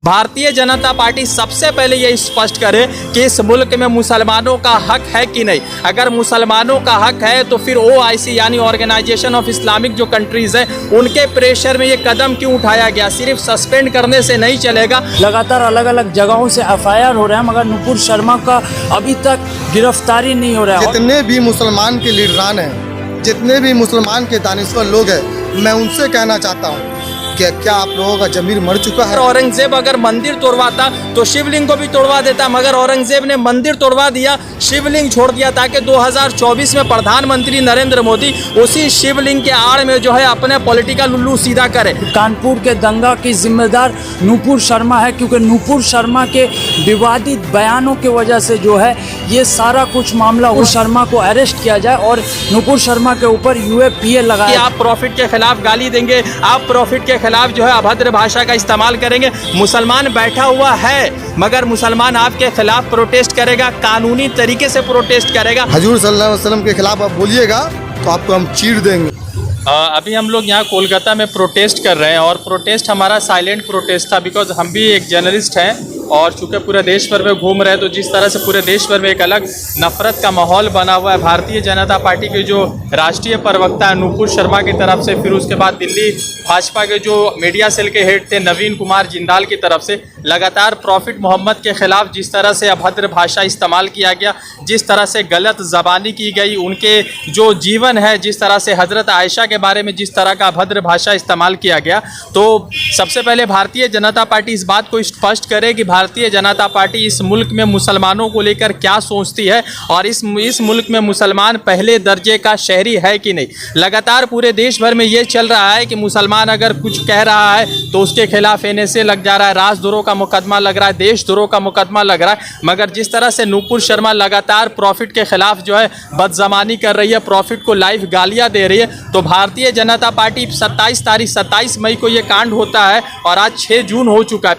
Bharatiya Janata party सबसे पहले ये स्पष्ट करे कि इस मुल्क में मुसलमानों का हक है कि नहीं। अगर मुसलमानों का हक है तो फिर OIC यानी ऑर्गेनाइजेशन ऑफ इस्लामिक जो कंट्रीज़ है उनके प्रेशर में ये कदम क्यों उठाया गया। सिर्फ सस्पेंड करने से नहीं चलेगा। लगातार अलग अलग जगहों से FIR हो रहे हैं मगर नुपुर शर्मा का अभी तक गिरफ्तारी नहीं हो रहा है। जितने भी मुसलमान के लीडरान हैं, जितने भी मुसलमान के दानिश्वर लोग हैं, मैं उनसे कहना चाहता हूँ कि क्या आप लोगों का जमीर मर चुका है। औरंगजेब अगर मंदिर तोड़वाता तो शिवलिंग को भी तोड़वा देता, मगर औरंगजेब ने मंदिर तोड़वा दिया, शिवलिंग छोड़ दिया, ताकि 2024 में प्रधानमंत्री नरेंद्र मोदी उसी शिवलिंग के आड़ में जो है अपने पॉलिटिकल उल्लू सीधा करे। कानपुर के दंगा की जिम्मेदार नुपुर शर्मा है, क्योंकि नुपुर शर्मा के विवादित बयानों की वजह से जो है ये सारा कुछ मामला नुपुर शर्मा को अरेस्ट किया जाए और नुपुर शर्मा के ऊपर UAPA लगाए। आप प्रॉफिट के खिलाफ गाली देंगे, आप प्रॉफिट के खिलाफ जो है अभद्र भाषा का इस्तेमाल करेंगे। मुसलमान बैठा हुआ है मगर मुसलमान आपके खिलाफ प्रोटेस्ट करेगा, कानूनी तरीके से प्रोटेस्ट करेगा। हजूर सल्लल्लाहु अलैहि वसल्लम के खिलाफ आप बोलिएगा तो आपको हम चीर देंगे। अभी हम लोग यहाँ कोलकाता में प्रोटेस्ट कर रहे हैं और प्रोटेस्ट हमारा साइलेंट प्रोटेस्ट था, बिकॉज हम भी एक जर्नलिस्ट हैं और चूँकि पूरे देश भर में घूम रहे हैं, तो जिस तरह से पूरे देश भर में एक अलग नफरत का माहौल बना हुआ है भारतीय जनता पार्टी के जो राष्ट्रीय प्रवक्ता है नुपुर शर्मा की तरफ से, फिर उसके बाद दिल्ली भाजपा के जो मीडिया सेल के हेड थे नवीन कुमार जिंदाल की तरफ से, लगातार प्रॉफिट मोहम्मद के खिलाफ जिस तरह से अभद्र भाषा इस्तेमाल किया गया, जिस तरह से गलत ज़बानी की गई, उनके जो जीवन है, जिस तरह से हज़रत आयशा के बारे में जिस तरह का अभद्र भाषा इस्तेमाल किया गया, तो सबसे पहले भारतीय जनता पार्टी इस बात को स्पष्ट करे कि भारतीय जनता पार्टी इस मुल्क में मुसलमानों को लेकर क्या सोचती है और इस मुल्क में मुसलमान पहले दर्जे का शहरी है कि नहीं। लगातार पूरे देश भर में ये चल रहा है कि मुसलमान अगर कुछ कह रहा है तो उसके खिलाफ NSA लग जा रहा है, राजद्रोह का मुकदमा लग रहा है, देशद्रोह का मुकदमा लग रहा है। मगर जिस तरह से नुपुर शर्मा लगातार प्रॉफिट के खिलाफ जो है बदजमानी कर रही है, प्रॉफिट को लाइव गालियाँ दे रही है, तो भारतीय जनता पार्टी 27 मई को ये कांड होता है और आज 6 जून हो चुका है।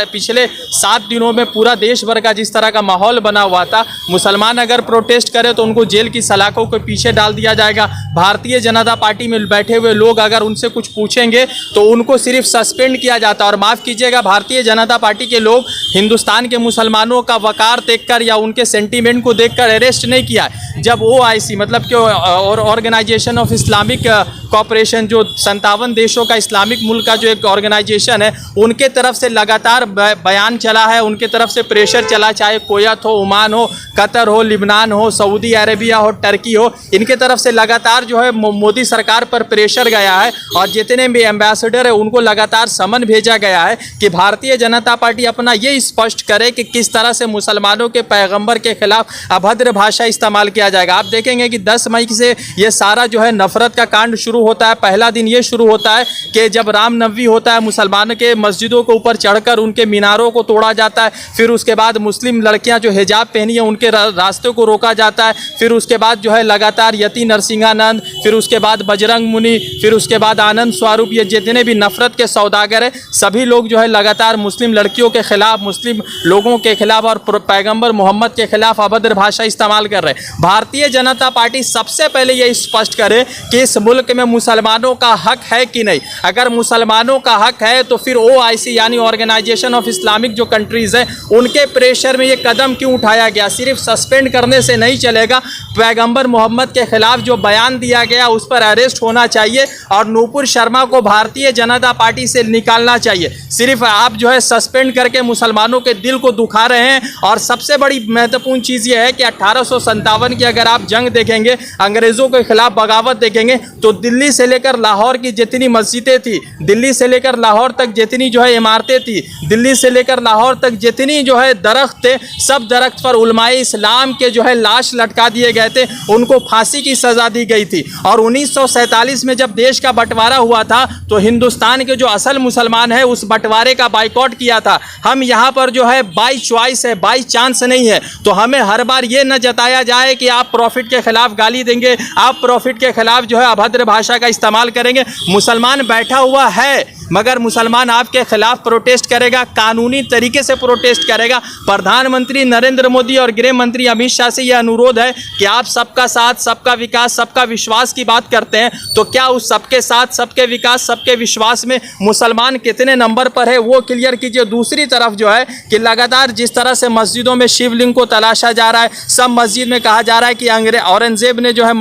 पिछले 7 दिनों में पूरा देश भर का जिस तरह का माहौल बना हुआ था, मुसलमान अगर प्रोटेस्ट करे तो उनको जेल की सलाखों के पीछे डाल दिया जाएगा। भारतीय जनता पार्टी में बैठे हुए लोग अगर उनसे कुछ पूछेंगे तो उनको सिर्फ सस्पेंड किया जाता है। और माफ़ कीजिएगा, भारतीय जनता पार्टी के लोग हिंदुस्तान के मुसलमानों का वकार देखकर या उनके सेंटीमेंट को देखकर अरेस्ट नहीं किया। जब OIC मतलब कि और ऑर्गेनाइजेशन ऑफ इस्लामिक कॉपरेशन, जो 57 देशों का इस्लामिक मुल्क का जो एक ऑर्गेनाइजेशन है, उनके तरफ से लगातार बयान चला है, उनके तरफ से प्रेशर चला, चाहे कोयत हो, ओमान हो, कतर हो, लिबनान हो, सऊदी अरेबिया हो, टर्की हो, इनके तरफ से लगातार जो है मोदी सरकार पर प्रेशर गया है और जितने भी एम्बेसडर है उनको लगातार समन भेजा गया है कि भारतीय जनता पार्टी अपना ये स्पष्ट करे कि किस तरह से मुसलमानों के पैगंबर के खिलाफ अभद्र भाषा इस्तेमाल किया जाएगा। आप देखेंगे कि 10 मई से ये सारा जो है नफरत का कांड शुरू होता है। पहला दिन ये शुरू होता है कि जब रामनवमी होता है, मुसलमानों के मस्जिदों के ऊपर चढ़कर उनके मीनारों को तोड़ा जाता है। फिर उसके बाद मुस्लिम लड़कियां जो हिजाब पहनी है उनके रास्ते को रोका जाता है। फिर उसके बाद जो है लगातार यति नरसिंहानंद, फिर उसके बाद बजरंग मुनि, फिर उसके बाद आनंद स्वरूप, ये जितने भी नफरत के सौदागर है सभी लोग जो है लगातार मुस्लिम लड़कियों के खिलाफ, मुस्लिम लोगों के खिलाफ और पैगंबर मोहम्मद के खिलाफ अभद्र भाषा इस्तेमाल कर रहे हैं। भारतीय जनता पार्टी सबसे पहले ये स्पष्ट करे कि इस मुल्क में मुसलमानों का हक है कि नहीं। अगर मुसलमानों का हक है तो फिर OIC यानी ऑर्गेनाइजेशन ऑफ इस्लामिक जो कंट्रीज़ है उनके प्रेशर में ये कदम क्यों उठाया गया। सिर्फ सस्पेंड करने से नहीं चलेगा। पैगंबर मोहम्मद के खिलाफ जो बयान दिया गया उस पर अरेस्ट होना चाहिए और नुपुर शर्मा को भारतीय जनता पार्टी से निकालना चाहिए। सिर्फ आप जो है सस्पेंड करके मुसलमानों के दिल को दुखा रहे हैं। और सबसे बड़ी महत्वपूर्ण चीज़ ये है कि 1857 की अगर आप जंग देखेंगे, अंग्रेज़ों के खिलाफ बगावत देखेंगे, तो दिल्ली से लेकर लाहौर की जितनी मस्जिदें थी, दिल्ली से लेकर लाहौर तक जितनी जो है इमारतें थी, दिल्ली से लेकर लाहौर तक जितनी जो है दरख्त थे, सब दरख्त पर उलमाए इस्लाम के जो है लाश लटका दिए गए थे, उनको फांसी की सज़ा दी गई थी। और 1947 में जब देश का बंटवारा हुआ था तो हिंदुस्तान के जो असल मुसलमान है उस बंटवारे का बाइकॉट किया था। हम यहाँ पर जो है बाई चॉइस है, बाई चांस नहीं है। तो हमें हर बार ये न जताया जाए कि आप प्रॉफिट के खिलाफ गाली देंगे, आप प्रॉफिट के खिलाफ जो है अभद्र भाषा का इस्तेमाल करेंगे। मुसलमान बैठा हुआ है मगर मुसलमान आपके खिलाफ प्रोटेस्ट करेगा, कानूनी तरीके से प्रोटेस्ट करेगा। प्रधानमंत्री नरेंद्र मोदी और गृह मंत्री अमित शाह से यह अनुरोध है कि आप सबका साथ, सबका विकास, सबका विश्वास की बात करते हैं, तो क्या उस सबके साथ, सबके विकास, सबके विश्वास में मुसलमान कितने नंबर पर है वो क्लियर कीजिए। दूसरी तरफ जो है कि लगातार जिस तरह से मस्जिदों में शिवलिंग को तलाशा जा रहा है, सब मस्जिद में कहा जा रहा है कि औरंगजेब ने जो है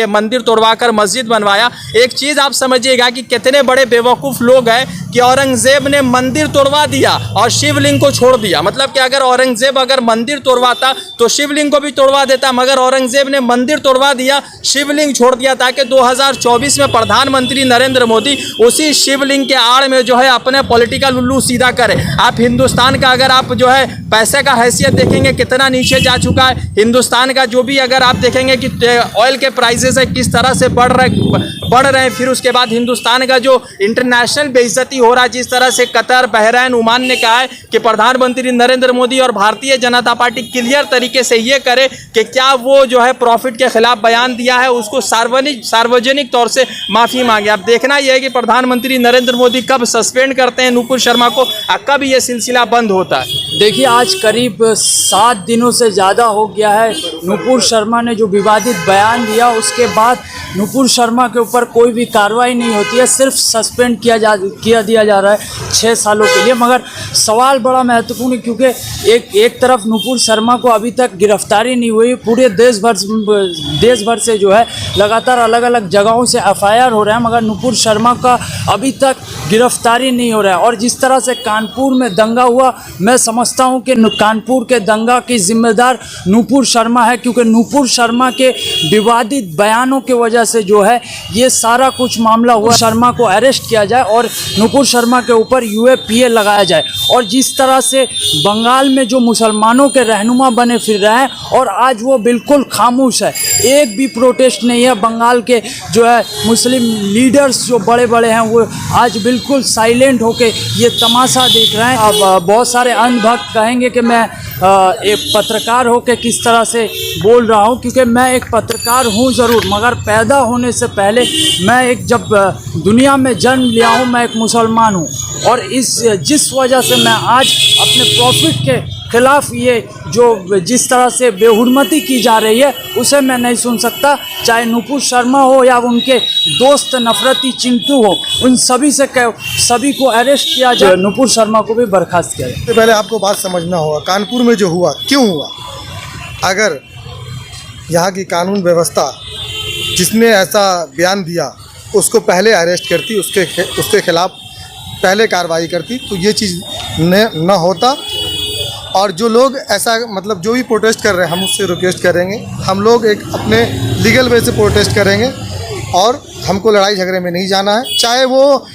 मंदिर तोड़वाकर मस्जिद बनवाया। एक चीज़ आप समझिएगा कि कितने बड़े बेवकूफ़ लोग हैं कि औरंगजेब ने मंदिर तोड़वा दिया और शिवलिंग को छोड़ दिया। मतलब कि अगर औरंगजेब मंदिर तोड़वाता तो शिवलिंग को भी तोड़वा देता, मगर औरंगजेब ने मंदिर तोड़वा दिया, शिवलिंग छोड़ दिया, ताकि 2024 में प्रधानमंत्री नरेंद्र मोदी उसी शिवलिंग के आड़ में जो है अपने पॉलिटिकल उल्लू सीधा करे। आप हिंदुस्तान का अगर आप जो है पैसे का हैसियत देखेंगे कितना नीचे जा चुका है, हिंदुस्तान का जो भी अगर आप देखेंगे कि ऑयल के प्राइसेस है किस तरह से बढ़ रहे हैं, फिर उसके बाद हिंदुस्तान का जो इंटरनेशनल बेइज्जती हो रहा है, जिस तरह से कतर, बहरैन, ओमान ने कहा है कि प्रधानमंत्री नरेंद्र मोदी और भारतीय जनता पार्टी क्लियर तरीके से ये करे कि क्या वो जो है प्रॉफिट के खिलाफ बयान दिया है उसको सार्वजनिक तौर से माफ़ी मांगे। अब देखना यह है कि प्रधानमंत्री नरेंद्र मोदी कब सस्पेंड करते हैं नूपुर शर्मा को और कब ये सिलसिला बंद होता है। देखिए, आज करीब 7 दिनों से ज़्यादा हो गया है नूपुर शर्मा ने जो विवादित बयान दिया, उसके बाद नूपुर शर्मा के ऊपर कोई भी कार्रवाई नहीं होती है, सिर्फ सस्पेंड किया दिया जा रहा है 6 सालों के लिए। मगर सवाल बड़ा महत्वपूर्ण है क्योंकि एक तरफ नूपुर शर्मा को अभी तक गिरफ्तारी नहीं हुई, पूरे देश भर से जो है लगातार अलग अलग जगहों से FIR हो रहे हैं, मगर नूपुर शर्मा का अभी तक गिरफ्तारी नहीं हो रहा है। और जिस तरह से कानपुर में दंगा हुआ, मैं समझता हूं कि कानपुर के दंगा की जिम्मेदार नूपुर शर्मा है, क्योंकि नूपुर शर्मा के विवादित बयानों की वजह से जो है ये सारा कुछ मामला हुआ। शर्मा को अरेस्ट किया जाए और नूपुर शर्मा के ऊपर UAPA लगाया जाए। और जिस तरह से बंगाल में जो मुसलमानों के रहनुमा बने फिर रहे हैं और आज वो बिल्कुल खामोश है, एक भी प्रोटेस्ट नहीं है। बंगाल के जो है मुस्लिम लीडर्स जो बड़े बड़े हैं वो आज बिल्कुल साइलेंट होके ये तमाशा देख रहे हैं। अब बहुत सारे अंधभक्त कहेंगे कि मैं एक पत्रकार होकर किस तरह से बोल रहा हूँ, क्योंकि मैं एक पत्रकार हूँ ज़रूर, मगर पैदा होने से पहले मैं जब दुनिया में जन्म लिया हूँ मैं एक मुसलमान हूँ। और जिस वजह से मैं आज अपने प्रॉफिट के खिलाफ ये जो जिस तरह से बेहुरमती की जा रही है उसे मैं नहीं सुन सकता, चाहे नूपुर शर्मा हो या उनके दोस्त नफरती चिंटू हो, उन सभी को अरेस्ट किया जाए, नूपुर शर्मा को भी बर्खास्त किया जाए। पहले आपको बात समझना होगा, कानपुर में जो हुआ क्यों हुआ। अगर यहाँ की कानून व्यवस्था जिसने ऐसा बयान दिया उसको पहले अरेस्ट करती, उसके खिलाफ पहले कार्रवाई करती, तो ये चीज़ न होता। और जो लोग ऐसा मतलब जो भी प्रोटेस्ट कर रहे हैं, हम उससे रिक्वेस्ट करेंगे, हम लोग एक अपने लीगल वे से प्रोटेस्ट करेंगे और हमको लड़ाई झगड़े में नहीं जाना है। चाहे वो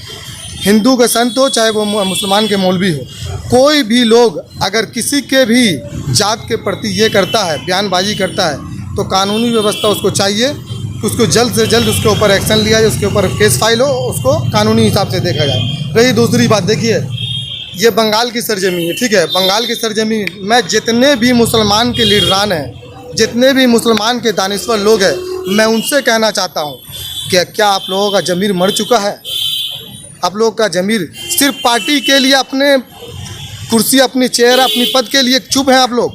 हिंदू का संत हो, चाहे वो मुसलमान के मौलवी हो, कोई भी लोग अगर किसी के भी जात के प्रति ये करता है, बयानबाजी करता है, तो कानूनी व्यवस्था उसको चाहिए कि उसको जल्द से जल्द उसके ऊपर एक्शन लिया जाए, उसके ऊपर केस फाइल हो, उसको कानूनी हिसाब से देखा जाए। रही दूसरी बात, देखिए ये बंगाल की सरजमी है, ठीक है, बंगाल की सरजमी में जितने भी मुसलमान के लीडरान हैं, जितने भी मुसलमान के दानिश्वर लोग हैं, मैं उनसे कहना चाहता हूँ कि क्या आप लोगों का ज़मीर मर चुका है? आप लोगों का ज़मीर सिर्फ पार्टी के लिए, अपने कुर्सी, अपनी चेयर, अपनी पद के लिए चुप हैं आप लोग?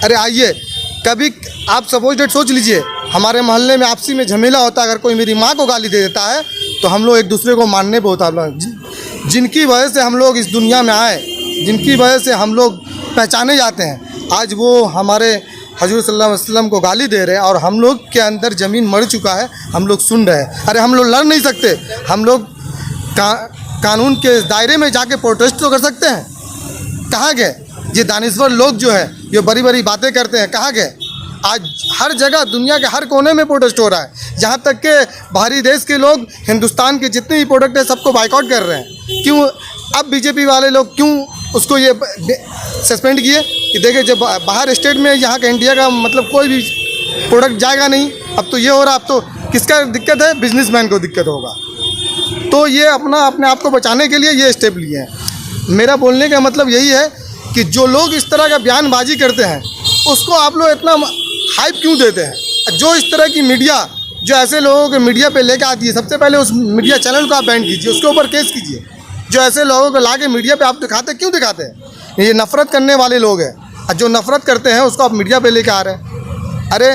अरे आइए, कभी आप सपोज डेट सोच लीजिए, हमारे मोहल्ले में आपसी में झमेला होता, अगर कोई मेरी माँ को गाली दे देता है तो हम लोग एक दूसरे को मारने पे होता है। जिनकी वजह से हम लोग इस दुनिया में आए, जिनकी वजह से हम लोग पहचाने जाते हैं, आज वो हमारे हजूर सल्लल्लाहु अलैहि वसल्लम को गाली दे रहे हैं और हम लोग के अंदर ज़मीन मर चुका है, हम लोग सुन रहे हैं। अरे हम लोग लड़ नहीं सकते, हम लोग कानून के दायरे में जाके प्रोटेस्ट तो कर सकते हैं। कहाँ गए ये दानिश्वर लोग जो है, ये बड़ी बड़ी बातें करते हैं, कहाँ गए? आज हर जगह दुनिया के हर कोने में प्रोटेस्ट हो रहा है, यहाँ तक के बाहरी देश के लोग हिंदुस्तान के जितने भी प्रोडक्ट हैं सबको बाइकआउट कर रहे हैं। क्यों? अब बीजेपी वाले लोग क्यों उसको ये सस्पेंड किए कि देखिए जब बाहर स्टेट में यहाँ का इंडिया का मतलब कोई भी प्रोडक्ट जाएगा नहीं। अब तो ये हो रहा, अब तो किसका दिक्कत है? बिजनेसमैन को दिक्कत होगा। तो ये अपने आप को बचाने के लिए ये स्टेप लिए हैं। मेरा बोलने का मतलब यही है कि जो लोग इस तरह का बयानबाजी करते हैं उसको आप लोग इतना हाइप क्यों देते हैं? जो इस तरह की मीडिया जो ऐसे लोगों के मीडिया पे लेकर आती है, सबसे पहले उस मीडिया चैनल को आप बैन कीजिए, उसके ऊपर केस कीजिए। जो ऐसे लोगों को ला के मीडिया पे आप दिखाते क्यों दिखाते हैं? ये नफ़रत करने वाले लोग हैं, और जो नफ़रत करते हैं उसको आप मीडिया पे लेके आ रहे हैं। अरे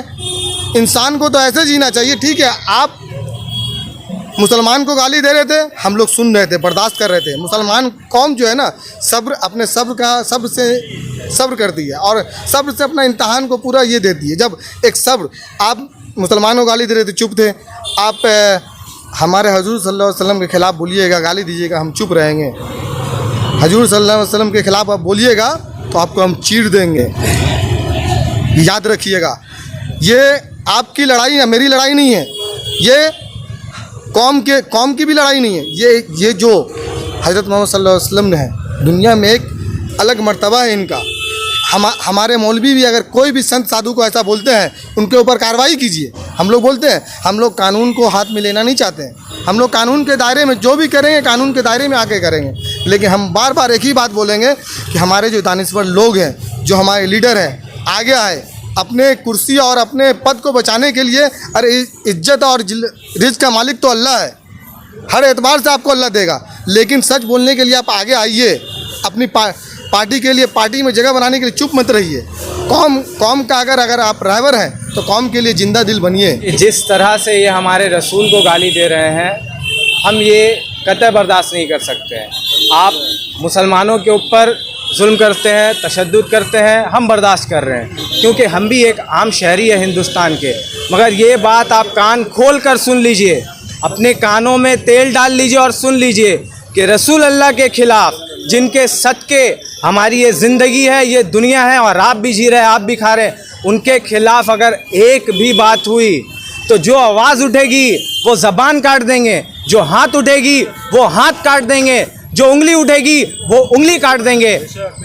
इंसान को तो ऐसे जीना चाहिए। ठीक है, आप मुसलमान को गाली दे रहे थे, हम लोग सुन रहे थे, बर्दाश्त कर रहे थे। मुसलमान कौम जो है ना, सब्र, अपने सब्र से सब्र करती है और सब्र से अपना इम्तहान को पूरा ये देती है। जब एक सब्र, आप मुसलमानों को गाली दे रहे थे, चुप थे। आप हमारे हजूर सल्लल्लाहु अलैहि वसल्लम के ख़िलाफ़ बोलिएगा, गाली दीजिएगा, हम चुप रहेंगे। हजूर सल्लल्लाहु अलैहि वसल्लम के ख़िलाफ़ आप बोलिएगा तो आपको हम चीर देंगे। याद रखिएगा, ये आपकी लड़ाई है, मेरी लड़ाई नहीं है। ये कौम की भी लड़ाई नहीं है। ये जो हज़रत मोहम्मद सल्लल्लाहु अलैहि वसल्लम ने है, दुनिया में एक अलग मर्तबा है इनका। हमारे मौलवी भी अगर कोई भी संत साधु को ऐसा बोलते हैं, उनके ऊपर कार्रवाई कीजिए। हम लोग बोलते हैं, हम लोग कानून को हाथ में लेना नहीं चाहते हैं। हम लोग कानून के दायरे में जो भी करेंगे, कानून के दायरे में आके करेंगे। लेकिन हम बार बार एक ही बात बोलेंगे कि हमारे जो दानिश्वर लोग हैं, जो हमारे लीडर हैं, आगे आए, अपने कुर्सी और अपने पद को बचाने के लिए। अरे इज्जत और रिज़्क़ का मालिक तो अल्लाह है, हर एतबार से आपको अल्लाह देगा। लेकिन सच बोलने के लिए आप आगे आइए, अपनी पार्टी के लिए, पार्टी में जगह बनाने के लिए चुप मत रहिए। कौम का अगर आप ड्राइवर हैं तो कौम के लिए जिंदा दिल बनिए। जिस तरह से ये हमारे रसूल को गाली दे रहे हैं, हम ये कतई बर्दाश्त नहीं कर सकते हैं। आप मुसलमानों के ऊपर जुल्म करते हैं, तशद्दुद करते हैं, हम बर्दाश्त कर रहे हैं क्योंकि हम भी एक आम शहरी है हिंदुस्तान के। मगर ये बात आप कान खोल कर सुन लीजिए, अपने कानों में तेल डाल लीजिए और सुन लीजिए कि रसूल अल्लाह के ख़िलाफ़, जिनके सदके हमारी ये ज़िंदगी है, ये दुनिया है और आप भी जी रहे हैं, आप भी खा रहे हैं, उनके ख़िलाफ़ अगर एक भी बात हुई तो जो आवाज़ उठेगी वो ज़बान काट देंगे, जो हाथ उठेगी वो हाथ काट देंगे, जो उंगली उठेगी वो उंगली काट देंगे।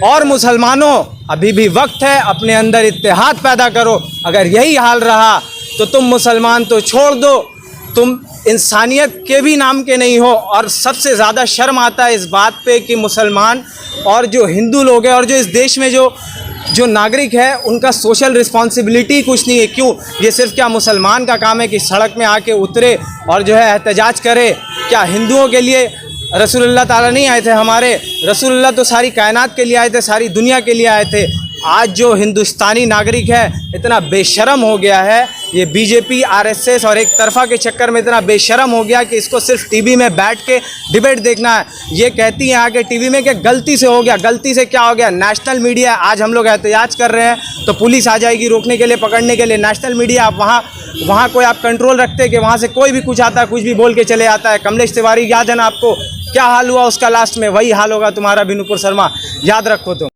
और मुसलमानों, अभी भी वक्त है, अपने अंदर इत्तेहाद पैदा करो। अगर यही हाल रहा तो तुम मुसलमान तो छोड़ दो, तुम इंसानियत के भी नाम के नहीं हो। और सबसे ज़्यादा शर्म आता है इस बात पे कि मुसलमान और जो हिंदू लोग हैं और जो इस देश में जो नागरिक है, उनका सोशल रिस्पॉन्सिबिलिटी कुछ नहीं है। क्यों? ये सिर्फ क्या मुसलमान का काम है कि सड़क में आके उतरे और जो है एहतजाज करे? क्या हिंदुओं के लिए रसूलुल्लाह ताला नहीं आए थे? हमारे रसूलुल्लाह तो सारी कायनात के लिए आए थे, सारी दुनिया के लिए आए थे। आज जो हिंदुस्तानी नागरिक है इतना बेशरम हो गया है, ये बीजेपी, आरएसएस और एक तरफा के चक्कर में इतना बेशरम हो गया कि इसको सिर्फ टीवी में बैठ के डिबेट देखना है। ये कहती हैं आके टीवी में कि गलती से हो गया। गलती से क्या हो गया? नेशनल मीडिया, आज हम लोग एहतजाज कर रहे हैं तो पुलिस आ जाएगी रोकने के लिए, पकड़ने के लिए। नेशनल मीडिया, आप वहाँ कोई आप कंट्रोल रखते हैं कि वहाँ से कोई भी कुछ आता है, कुछ भी बोल के चले आता है? कमलेश तिवारी, याद है ना आपको क्या हाल हुआ उसका? लास्ट में वही हाल होगा तुम्हारा, बिनुपुर शर्मा, याद रखो तुम।